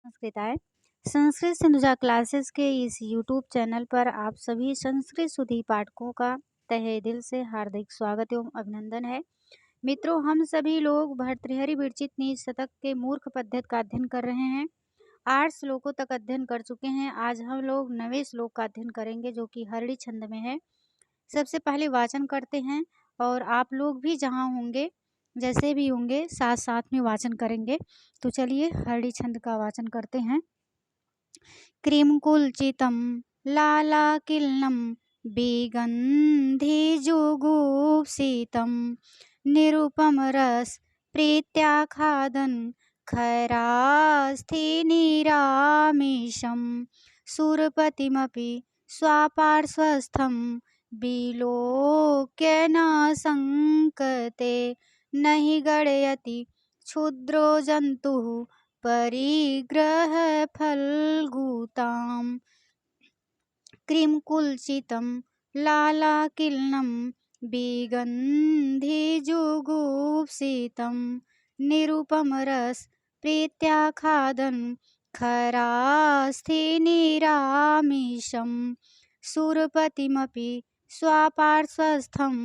संस्कृताएं Sanskrit Sindhuja classes के इस YouTube channel पर आप सभी संस्कृत सुधी पाठकों का तहे दिल से हार्दिक स्वागत एवं अभिनंदन है। मित्रों, हम सभी लोग भर्तृहरि विरचित नीच शतक के मूर्ख पद्यत का अध्ययन कर रहे हैं। 8 श्लोकों तक अध्ययन कर चुके हैं। आज हम लोग 9वें श्लोक का अध्ययन करेंगे जो कि हरड़ी छंद में है। सबसे पहले वाचन करते हैं और आप लोग भी जहाँ होंगे जैसे भी होंगे साथ साथ में वाचन करेंगे। तो चलिए हरड़ी छंद का वाचन करते हैं। क्रीमकुलचितं लालाकिलनं विगन्धिजुगुप्सितं निरुपमरसप्रीत्याखादन् खैरास्थिनिरामिषं सुरपतिमपि स्वापार्श्वस्थं विलोक्य न संकते न हि गणयति क्षुद्रो जन्तुः परिग्रहफल्गुताम्। क्रीमकुलचितं लालाकिलनं विगन्धिजुगुप्सितं निरुपमरसप्रीत्याखादन् खरास्थिनिरामिषं सुरपतिमपि स्वापार्श्वस्थं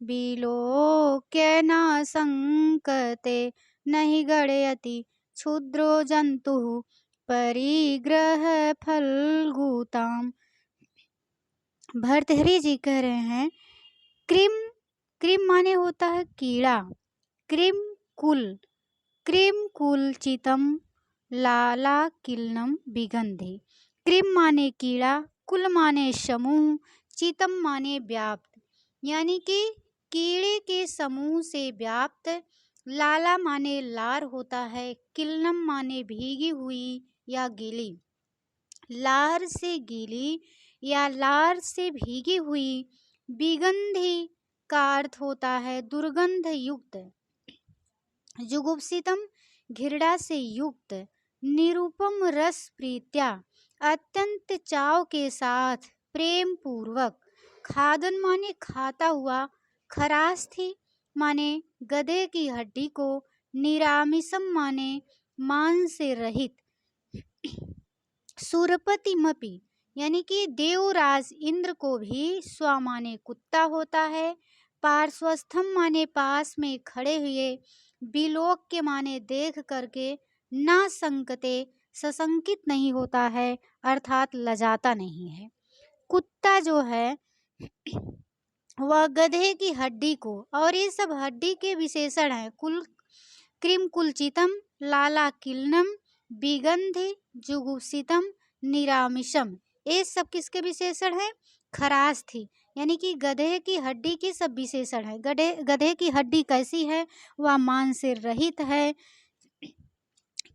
विलोक्य न संकते न हि गणयति क्षुद्रो जन्तुः परिग्रहफल्गुताम्। भर्तृहरि जी कह रहे हैं क्रीम क्रीम माने होता है कीड़ा। क्रीमकुलचितम लालाकिलनम विगंधि। क्रीम माने कीड़ा, कुल माने समूह, चितम माने व्याप्त, यानी कि कीड़े के समूह से व्याप्त। लाला माने लार होता है, किलनम माने भीगी हुई या गीली। लार से गीली या लार से भीगी हुई। विगंधि का अर्थ होता है दुर्गंध युक्त। जुगुप्सितम घृणा से युक्त। निरुपम रस प्रीत्या अत्यंत चाव के साथ प्रेम पूर्वक। खादन माने खाता हुआ। खरास्थि माने गधे की हड्डी को। निरामिषम माने मांस से रहित। सुरपतिमपि यानी कि देवराज इंद्र को भी स्व माने कुत्ता होता है। पार्श्वस्थम माने पास में खड़े हुए। विलोक्य माने देख करके। न संकते सशंकित नहीं होता है, अर्थात लजाता नहीं है। कुत्ता जो है वह गधे की हड्डी को, और ये सब हड्डी के विशेषण है। क्रीमकुलचितम लालाकिलनम विगंधि जुगुप्सितम निरामिषम, ये सब किसके विशेषण है? खरास्थि यानी कि गधे की हड्डी की सब विशेषण है। गधे की हड्डी कैसी है? वह मांस से रहित है,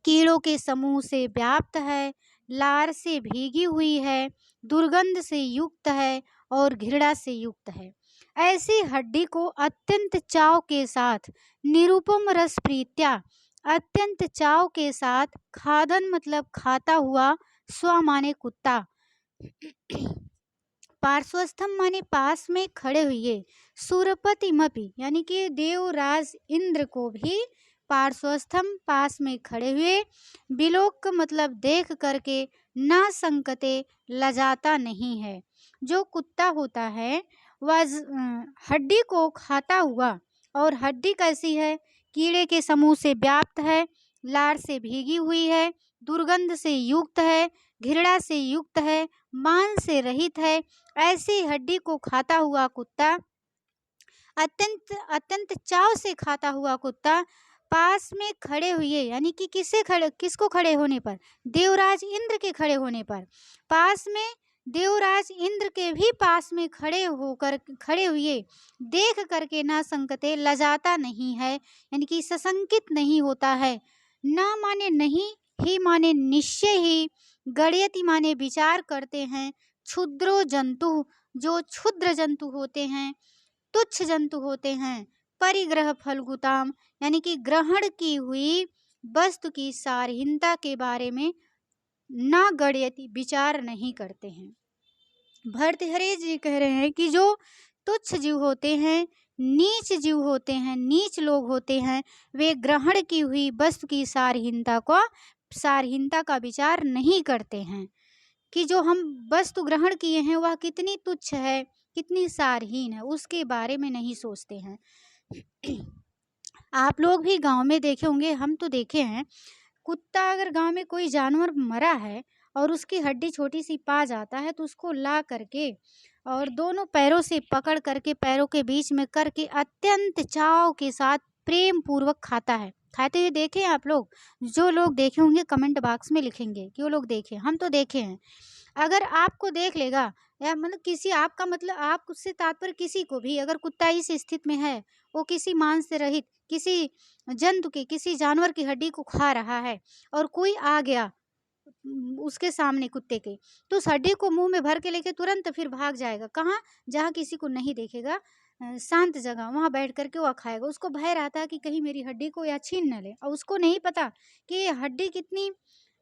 कीड़ों के समूह से व्याप्त है, लार से भीगी हुई है, दुर्गंध से युक्त है और घृणा से युक्त है। ऐसी हड्डी को अत्यंत चाव के साथ, निरुपम रस प्रीत्या अत्यंत चाव के साथ, खादन मतलब खाता हुआ, स्व माने कुत्ता, पार्श्वस्थम माने पास में खड़े हुए, सुरपतिमपि यानी कि देवराज इंद्र को भी पार्श्वस्थम पास में खड़े हुए, विलोक मतलब देख करके, ना संकते लजाता नहीं है। जो कुत्ता होता है वह हड्डी को खाता हुआ, और हड्डी कैसी है? कीड़े के समूह से व्याप्त है, लार से भीगी हुई है, दुर्गंध से युक्त है, घृणा से युक्त है, मांस से रहित है। ऐसी हड्डी को खाता हुआ कुत्ता, अत्यंत अत्यंत चाव से खाता हुआ कुत्ता, पास में खड़े हुए यानी कि किसको खड़े होने पर? देवराज इंद्र के खड़े होने पर। पास में देवराज इंद्र के भी पास में खड़े हुए देख करके ना संकते लजाता नहीं है, यानी कि सशंकित नहीं होता है। ना माने नहीं, ही माने निश्चय ही, गणयति माने विचार करते हैं। क्षुद्रो जंतु जो क्षुद्र जंतु होते हैं, तुच्छ जंतु होते हैं। परिग्रह फलगुताम यानी कि ग्रहण की हुई वस्तु की सारहीनता के बारे में ना गणयति विचार नहीं करते हैं। भर्तृहरि जी कह रहे हैं कि जो तुच्छ जीव होते हैं, नीच जीव होते हैं, नीच लोग होते हैं, वे ग्रहण की हुई वस्तु की सारहीनता को सारहीनता का विचार नहीं करते हैं कि जो हम वस्तु ग्रहण किए हैं वह कितनी तुच्छ है, कितनी सारहीन है, उसके बारे में नहीं सोचते हैं। आप लोग भी गांव में देखे होंगे, हम तो देखे हैं, कुत्ता अगर गांव में कोई जानवर मरा है और उसकी हड्डी छोटी सी पा जाता है तो उसको ला करके और दोनों पैरों से पकड़ करके पैरों के बीच में करके अत्यंत चाव के साथ प्रेम पूर्वक खाता है। खाते हुए देखे हैं आप लोग? जो लोग देखे होंगे कमेंट बॉक्स में लिखेंगे कि वो लोग देखे, हम तो देखे हैं। अगर आपको देख लेगा या मतलब किसी, आपका मतलब आप उससे तात्पर्य किसी को भी, अगर कुत्ता इस स्थिति में है, वो किसी मांस से रहित किसी जंतु की, किसी जानवर की हड्डी को खा रहा है और कोई आ गया उसके सामने कुत्ते के, तो उस हड्डी को मुंह में भर के लेके तुरंत फिर भाग जाएगा। कहाँ? जहाँ किसी को नहीं देखेगा, शांत जगह, वहाँ बैठ करके वह खाएगा। उसको भय रहता है कि कहीं मेरी हड्डी को या छीन न ले, और उसको नहीं पता कि ये हड्डी कितनी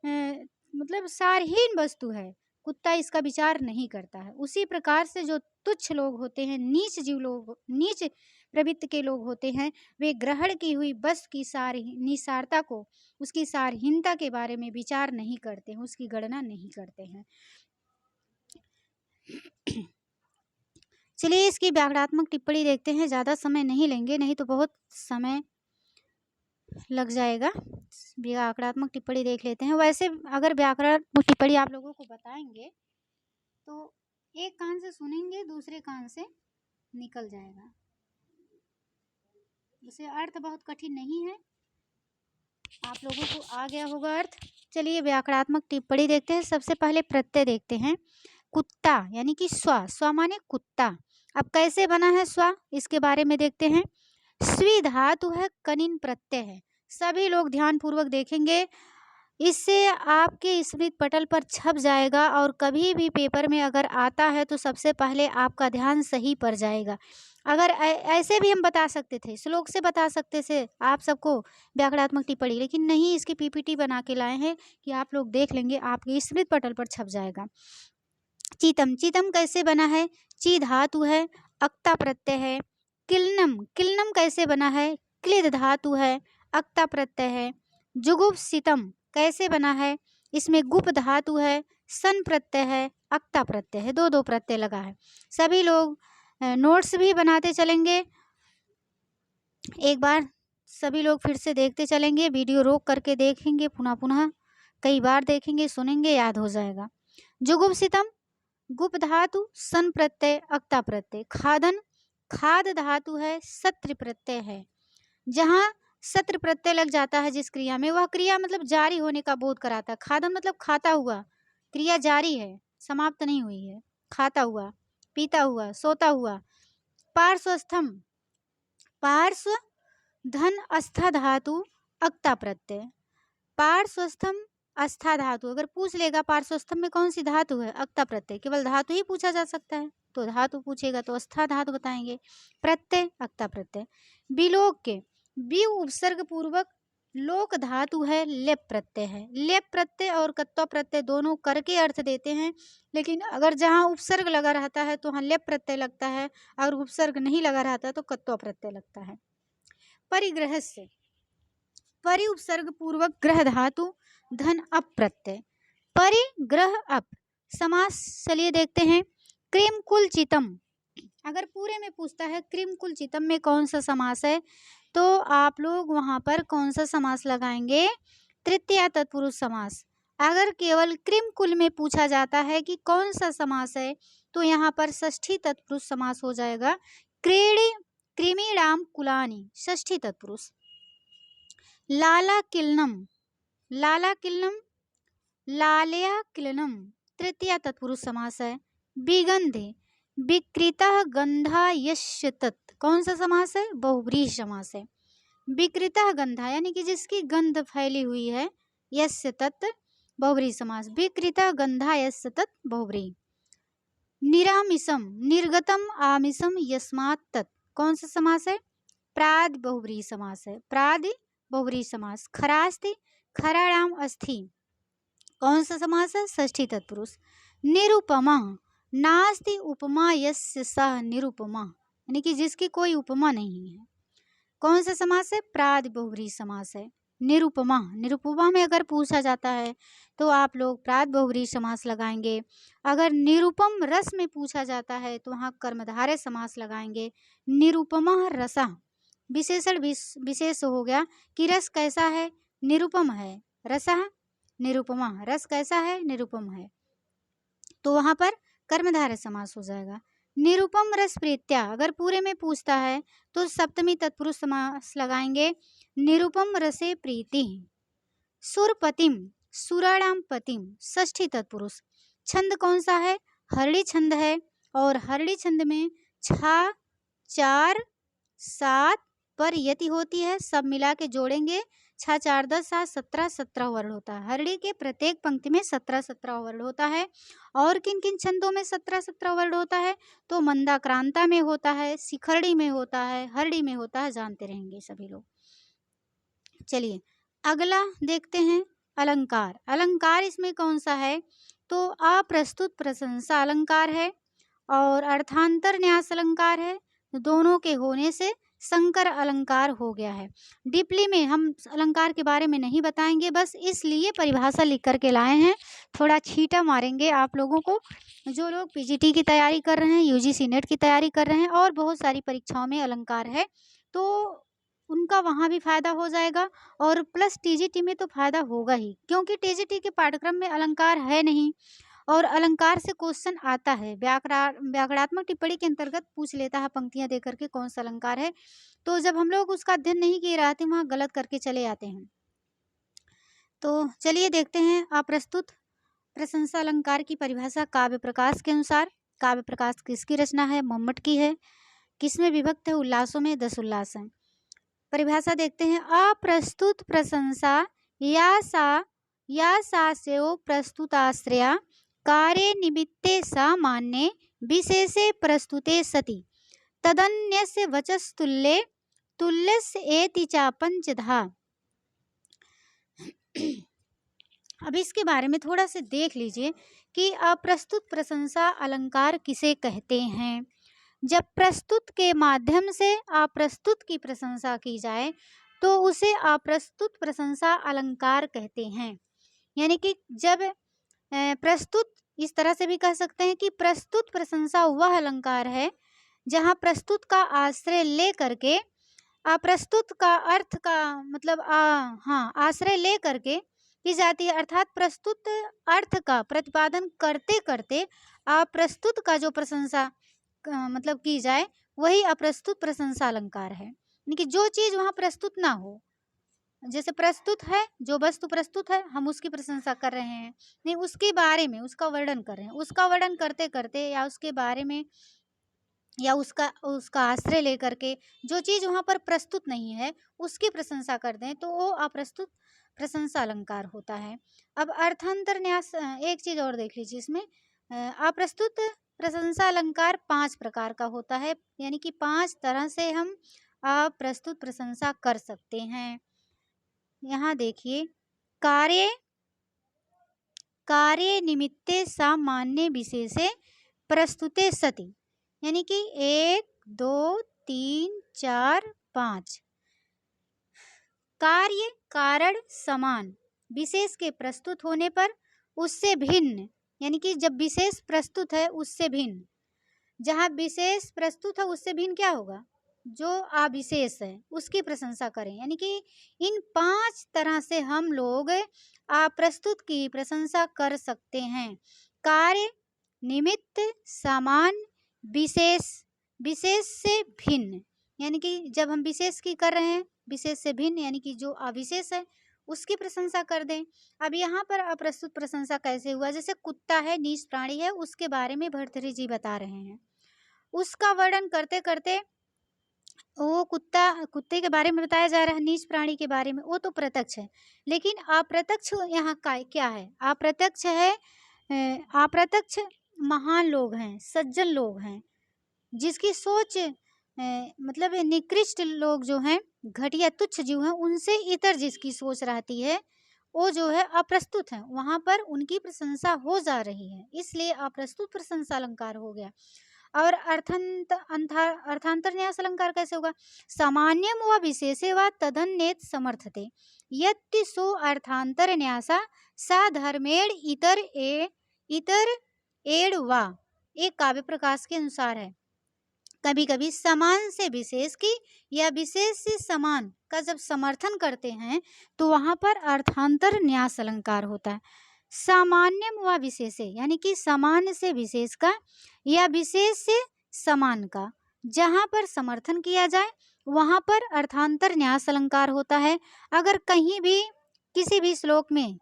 मतलब सारहीन वस्तु है। कुत्ता इसका विचार नहीं करता है। उसी प्रकार से जो तुच्छ लोग होते हैं, नीच जीव लोग, नीच प्रवृत्ति के लोग होते हैं, वे ग्रहण की हुई वस्तु की निसारता को, उसकी सारहीनता के बारे में विचार नहीं करते हैं, उसकी गणना नहीं करते हैं। चलिए इसकी व्याकरणात्मक टिप्पणी देखते हैं। ज़्यादा समय नहीं लेंगे, नहीं तो बहुत समय लग जाएगा। व्याकरणात्मक टिप्पणी देख लेते हैं। वैसे अगर व्याकरणात्मक टिप्पणी आप लोगों को बताएंगे तो एक कान से सुनेंगे, दूसरे कान से निकल जाएगा। इसे अर्थ बहुत कठिन नहीं है, आप लोगों को आ गया होगा अर्थ। चलिए व्याकरणात्मक टिप्पणी देखते हैं। सबसे पहले प्रत्यय देखते हैं। कुत्ता यानी कि स्व, स्व माने कुत्ता। अब कैसे बना है स्व, इसके बारे में देखते हैं। स्वी धातु है, कनिन प्रत्यय है। सभी लोग ध्यान पूर्वक देखेंगे, इससे आपके स्मृति पटल पर छप जाएगा और कभी भी पेपर में अगर आता है तो सबसे पहले आपका ध्यान सही पर जाएगा। अगर ऐसे भी हम बता सकते थे, श्लोक से बता सकते थे आप सबको व्याकरणात्मक टिप्पणी, लेकिन नहीं, इसकी पीपीटी बना के लाए हैं कि आप लोग देख लेंगे, आपके स्मृति पटल पर छप जाएगा। चीतम, चीतम कैसे बना है? ची धातु है, अक्ता प्रत्यय है। किलनम, किलनम कैसे बना है? क्लिद धातु है, अक्ता प्रत्यय है। जुगुप्सितम कैसे बना है? इसमें गुप धातु है, सन प्रत्यय है, अक्ता प्रत्यय है, दो दो प्रत्यय लगा है। सभी लोग नोट्स भी बनाते चलेंगे। एक बार सभी लोग फिर से देखते चलेंगे, वीडियो रोक करके देखेंगे, पुनः पुनः कई बार देखेंगे, सुनेंगे, याद हो जाएगा। जुगुप्सितम, गुप धातु, सन प्रत्यय, अक्ता प्रत्यय। खादन, खाद धातु है, सत्र प्रत्यय है। जहाँ सत्र प्रत्यय लग जाता है जिस क्रिया में, वह क्रिया मतलब जारी होने का बोध कराता है। खादन मतलब खाता हुआ, क्रिया जारी है, समाप्त नहीं हुई है। खाता हुआ, पीता हुआ, सोता हुआ। पार्श्वस्थम, पार्श्व धन अस्था धातु, अक्ता प्रत्यय। पार्श्वस्थम अस्था धातु, अगर पूछ लेगा पार्श्वस्थम में कौन सी धातु है, अक्ता प्रत्यय, केवल धातु ही पूछा जा सकता है, तो धातु पूछेगा तो अस्था धातु बताएंगे, प्रत्यय अक्ता प्रत्यय। विलोक के, वि उपसर्ग पूर्वक लोक धातु है, लेप प्रत्यय है। लेप प्रत्यय और कत्वा प्रत्यय दोनों करके अर्थ देते हैं, लेकिन अगर जहाँ उपसर्ग लगा रहता है तो वहाँ लेप प्रत्यय लगता है, और उपसर्ग नहीं लगा रहता है तो कत्वा प्रत्यय लगता है। परिग्रह से, परि उपसर्ग पूर्वक ग्रह धातु, धन अप प्रत्यय। परिग्रह अप समास चलिए देखते हैं। क्रीम कुल चितम, अगर पूरे में पूछता है क्रीम कुल चितम में कौन सा समास है, तो आप लोग वहां पर कौन सा समास लगाएंगे? तृतीया तत्पुरुष समास। अगर केवल क्रीम कुल में पूछा जाता है कि कौन सा समास है, तो यहाँ पर षष्ठी तत्पुरुष समास हो जाएगा। क्रीड़ी क्रीमीणाम कुलानी, षष्ठी तत्पुरुष। लाला किलनम, लाला किलनम, लालया किलनम, तृतीया तत्पुरुष समास है। विगंधे, विकृतः गंधा यस्य तत्, कौन सा समास है? बहुव्रीहि समास है। विकृतः गंधा यानी कि जिसकी गंध फैली हुई है, यस्य तत् बहुव्रीहि समास। विकृतः गंधा यस्य तत् बहुव्रीहि। निरामिषम, निर्गतम आमिषम यस्मात् तत्, कौन सा समास है? प्राद बहुव्रीहि समास है, प्राद बहुव्रीहि समास। खरास्ति, खराणाम अस्थि, कौन सा समास है? षष्ठी तत्पुरुष। निरुपमा, नास्ति उपमा यस्य सः निरुपमा, यानी कि जिसकी कोई उपमा नहीं है, कौन सा समास है? प्राद बहुव्रीहि समास है। निरुपमा, निरुपमा में अगर पूछा जाता है तो आप लोग प्रात बहुव्रीहि समास लगाएंगे। अगर निरुपम रस में पूछा जाता है तो वहाँ कर्मधारय समास लगाएंगे। निरुपमा रसः विशेषण विशेष हो गया कि रस कैसा है, निरुपम है। रसः निरुपमा, रस कैसा है, निरुपम है, तो वहाँ पर कर्मधारय समास हो जाएगा। निरुपम रस प्रीत्या अगर पूरे में पूछता है तो सप्तमी तत्पुरुष समास लगाएंगे। निरुपम रसे प्रीति। सुरपतिम, सुराणाम पतिम, षष्ठी तत्पुरुष। छंद कौन सा है, हरड़ी छंद है, और हरड़ी छंद में 6, 4, 7 पर यति होती है, सब मिला के जोड़ेंगे 6, 4, 10, 7, 17, 17 वर्ण होता है। हरड़ी के प्रत्येक पंक्ति में 17, 17 वर्ण होता है। और किन किन छंदों में 17, 17 वर्ण होता है, तो मंदाक्रांता में होता है, शिखरड़ी में होता है, हरड़ी में होता है, जानते रहेंगे सभी लोग। चलिए अगला देखते हैं, अलंकार। अलंकार इसमें कौन सा है, तो अप्रस्तुत प्रशंसा अलंकार है और अर्थांतर न्यास अलंकार है। दोनों के होने से संकर अलंकार हो गया है। डीपली में हम अलंकार के बारे में नहीं बताएंगे, बस इसलिए परिभाषा लिख करके लाए हैं, थोड़ा छींटा मारेंगे आप लोगों को। जो लोग पीजीटी की तैयारी कर रहे हैं, यूजीसी नेट की तैयारी कर रहे हैं और बहुत सारी परीक्षाओं में अलंकार है, तो उनका वहाँ भी फ़ायदा हो जाएगा और प्लस टीजीटी में तो फ़ायदा होगा ही, क्योंकि टीजीटी के पाठ्यक्रम में अलंकार है नहीं और अलंकार से क्वेश्चन आता है। व्याकरणात्मक टिप्पणी के अंतर्गत पूछ लेता है पंक्तियां दे करके कौन सा अलंकार है, तो जब हम लोग उसका अध्ययन नहीं किए रहते वहाँ गलत करके चले आते हैं। तो चलिए देखते हैं अप्रस्तुत प्रशंसा अलंकार की परिभाषा काव्य प्रकाश के अनुसार। काव्य प्रकाश किसकी रचना है, मम्मट की है। किसमें विभक्त है, उल्लासों में, 10 उल्लास हैं। परिभाषा देखते हैं, अप्रस्तुत प्रशंसा या सा सेव प्रस्तुताश्रया कार्य निमित्ते सामान्ये विशेषे प्रस्तुते सति तदन्यस्य वचस्तुल्ये तुल्यस्य एति च पंचधा। अब इसके बारे में थोड़ा से देख लीजिए कि अप्रस्तुत प्रशंसा अलंकार किसे कहते हैं। जब प्रस्तुत के माध्यम से अप्रस्तुत की प्रशंसा की जाए तो उसे अप्रस्तुत प्रशंसा अलंकार कहते हैं। यानी कि जब प्रस्तुत, इस तरह से भी कह सकते हैं कि प्रस्तुत प्रशंसा वह अलंकार है जहाँ प्रस्तुत का आश्रय ले करके अप्रस्तुत का अर्थ का मतलब आश्रय ले करके की जाती है, अर्थात प्रस्तुत अर्थ का प्रतिपादन करते करते अप्रस्तुत का जो प्रशंसा मतलब की जाए वही अप्रस्तुत प्रशंसा अलंकार है। यानी कि जो चीज़ वहाँ प्रस्तुत ना हो, जैसे प्रस्तुत है, जो वस्तु प्रस्तुत है हम उसकी प्रशंसा कर रहे हैं, नहीं उसके बारे में उसका वर्णन कर रहे हैं, उसका वर्णन करते करते या उसके बारे में या उसका आश्रय लेकर के जो चीज़ वहाँ पर प्रस्तुत नहीं है उसकी प्रशंसा कर दें तो वो अप्रस्तुत प्रशंसा अलंकार होता है। अब अर्थांतर न्यास एक चीज़ और देख लीजिए इसमें, अप्रस्तुत प्रशंसा अलंकार 5 प्रकार का होता है, यानी कि 5 तरह से हम अप्रस्तुत प्रशंसा कर सकते हैं। यहाँ देखिए, कार्य निमित्ते सामान्य विशेषे प्रस्तुते सति, यानी कि 1, 2, 3, 4, 5 कार्य कारण समान, विशेष के प्रस्तुत होने पर उससे भिन्न, यानी कि जब विशेष प्रस्तुत है उससे भिन्न, जहाँ विशेष प्रस्तुत है उससे भिन्न क्या होगा, जो अविशेष है उसकी प्रशंसा करें। यानी कि इन 5 तरह से हम लोग अप्रस्तुत की प्रशंसा कर सकते हैं। कार्य, निमित्त, समान, विशेष, विशेष से भिन्न, यानी कि जब हम विशेष की कर रहे हैं विशेष से भिन्न, यानी कि जो अविशेष है उसकी प्रशंसा कर दें। अब यहाँ पर अप्रस्तुत प्रशंसा कैसे हुआ, जैसे कुत्ता है, नीच प्राणी है, उसके बारे में भर्तृहरि जी बता रहे हैं, उसका वर्णन करते करते वो कुत्ते के बारे में बताया जा रहा है, नीच प्राणी के बारे में, वो तो प्रत्यक्ष है। लेकिन अप्रत्यक्ष यहाँ का क्या है, अप्रत्यक्ष है, अप्रत्यक्ष महान लोग हैं, सज्जन लोग हैं, जिसकी सोच मतलब निकृष्ट लोग जो हैं, घटिया तुच्छ जीव हैं, उनसे इतर जिसकी सोच रहती है वो जो है अप्रस्तुत है, वहाँ पर उनकी प्रशंसा हो जा रही है, इसलिए अप्रस्तुत प्रशंसा अलंकार हो गया। और अर्थांतर न्यास अलंकार कैसे होगा? सामान्यम व विशेषे व तदन्येत समर्थते यत्ति सो अर्थांतर न्यासा सा धर्मेण इतर एड़ वा। एक काव्य प्रकाश के अनुसार है, कभी कभी समान से विशेष की या विशेष से समान का जब समर्थन करते हैं तो वहां पर अर्थांतर न्यास अलंकार होता है। सामान्यम व विशेषे यानी कि समान से विशेष का या विशेष से समान का जहां पर समर्थन किया जाए वहां पर अर्थांतर न्यास अलंकार होता है। अगर कहीं भी किसी भी श्लोक में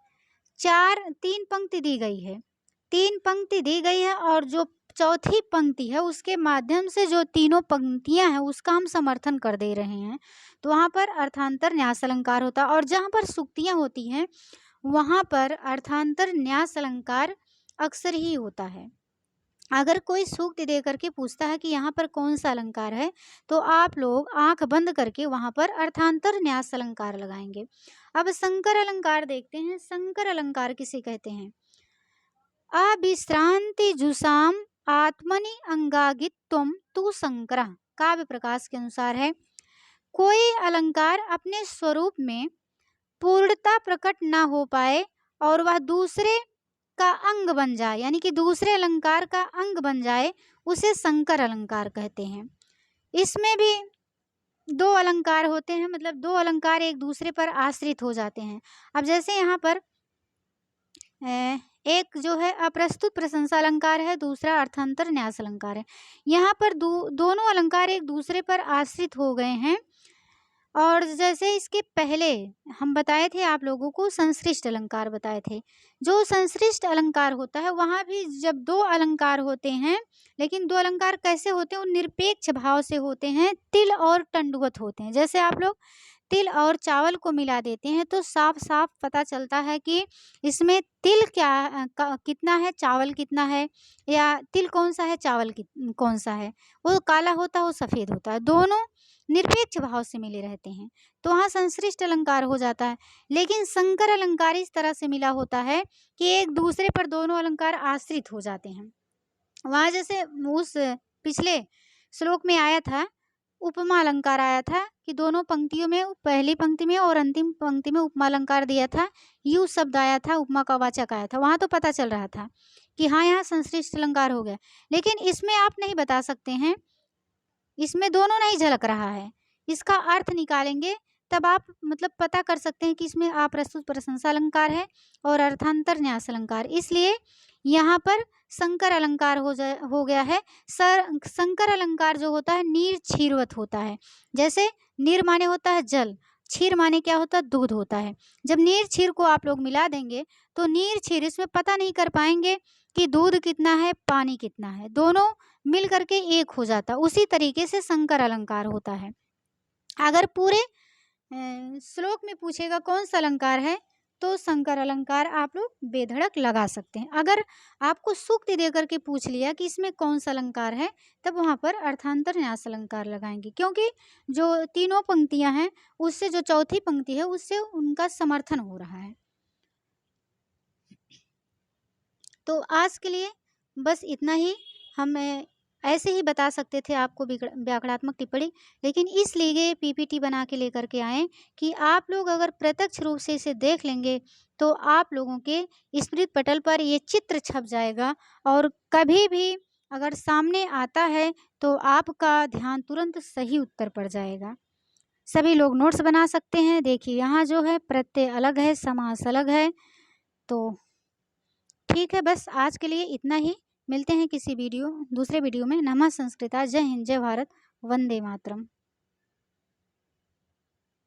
तीन पंक्ति दी गई है, तीन पंक्ति दी गई है और जो चौथी पंक्ति है उसके माध्यम से जो तीनों पंक्तियां हैं उसका हम समर्थन कर दे रहे हैं तो वहां पर अर्थांतर न्यास अलंकार होता है। और जहां पर सूक्तियां होती हैं वहां पर अर्थांतर न्यास अलंकार अक्सर ही होता है। अगर कोई सूक्ति दे करके पूछता है कि यहाँ पर कौन सा अलंकार है तो आप लोग आंख बंद करके वहां पर अर्थांतर न्यास अलंकार लगाएंगे। अब संकर अलंकार देखते हैं। संकर अलंकार किसे कहते हैं? अविश्रांति जुषाम आत्मनि अंगागित्वम तु संकरा काव्य प्रकाश के अनुसार है। कोई अलंकार अपने स्वरूप में पूर्णता प्रकट ना हो पाए और वह दूसरे का अंग बन जाए यानी कि दूसरे अलंकार का अंग बन जाए उसे संकर अलंकार कहते हैं। इसमें भी दो अलंकार होते हैं, मतलब दो अलंकार एक दूसरे पर आश्रित हो जाते हैं। अब जैसे यहाँ पर एक जो है अप्रस्तुत प्रशंसा अलंकार है, दूसरा अर्थांतर न्यास अलंकार है। यहाँ पर दोनों अलंकार एक दूसरे पर आश्रित हो गए हैं। और जैसे इसके पहले हम बताए थे आप लोगों को संश्लिष्ट अलंकार बताए थे। जो संश्लिष्ट अलंकार होता है वहाँ भी जब दो अलंकार होते हैं, लेकिन दो अलंकार कैसे होते हैं? वो निरपेक्ष भाव से होते हैं, तिल और टंडुवत होते हैं। जैसे आप लोग तिल और चावल को मिला देते हैं तो साफ साफ पता चलता है कि इसमें तिल कितना है, चावल कितना है, या तिल कौन सा है, चावल कौन सा है। वो काला होता है, वो सफ़ेद होता है, दोनों निरपेक्ष भाव से मिले रहते हैं तो वहाँ संश्लिष्ट अलंकार हो जाता है। लेकिन संकर अलंकार इस तरह से मिला होता है कि एक दूसरे पर दोनों अलंकार आश्रित हो जाते हैं। वहाँ जैसे उस पिछले श्लोक में आया था, उपमा अलंकार आया था कि दोनों पंक्तियों में, पहली पंक्ति में और अंतिम पंक्ति में उपमा अलंकार दिया था, यू शब्द आया था, उपमा का वाचक आया था। वहाँ तो पता चल रहा था कि हाँ यहाँ संश्लिष्ट अलंकार हो गया। लेकिन इसमें आप नहीं बता सकते हैं, इसमें दोनों नहीं झलक रहा है। इसका अर्थ निकालेंगे तब आप मतलब पता कर सकते हैं कि इसमें अप्रस्तुत प्रशंसा अलंकार है और अर्थांतर न्यास अलंकार। इसलिए यहाँ पर संकर अलंकार हो गया है। संकर अलंकार जो होता है नीर क्षीरवत होता है। जैसे नीर माने होता है जल, क्षीर माने क्या होता है? दूध होता है। जब नीर क्षीर को आप लोग मिला देंगे तो नीर क्षीर इसमें पता नहीं कर पाएंगे कि दूध कितना है, पानी कितना है, दोनों मिल करके एक हो जाता। उसी तरीके से संकर अलंकार होता है। अगर पूरे श्लोक में पूछेगा कौन सा अलंकार है तो संकर अलंकार आप लोग बेधड़क लगा सकते हैं। अगर आपको सूक्ति दे करके पूछ लिया कि इसमें कौन सा अलंकार है तब वहाँ पर अर्थांतर न्यास अलंकार लगाएंगे, क्योंकि जो तीनों पंक्तियां हैं उससे जो चौथी पंक्ति है उससे उनका समर्थन हो रहा है। तो आज के लिए बस इतना ही। हम ऐसे ही बता सकते थे आपको व्याकरणात्मक टिप्पणी, लेकिन इसलिए पीपीटी बना के लेकर के आए कि आप लोग अगर प्रत्यक्ष रूप से इसे देख लेंगे तो आप लोगों के स्मृति पटल पर ये चित्र छप जाएगा और कभी भी अगर सामने आता है तो आपका ध्यान तुरंत सही उत्तर पर जाएगा। सभी लोग नोट्स बना सकते हैं। देखिए यहाँ जो है प्रत्यय अलग है, समास अलग है। तो ठीक है, बस आज के लिए इतना ही। मिलते हैं किसी दूसरे वीडियो में। नमः संस्कृता। जय हिंद, जय भारत, वंदे मातरम।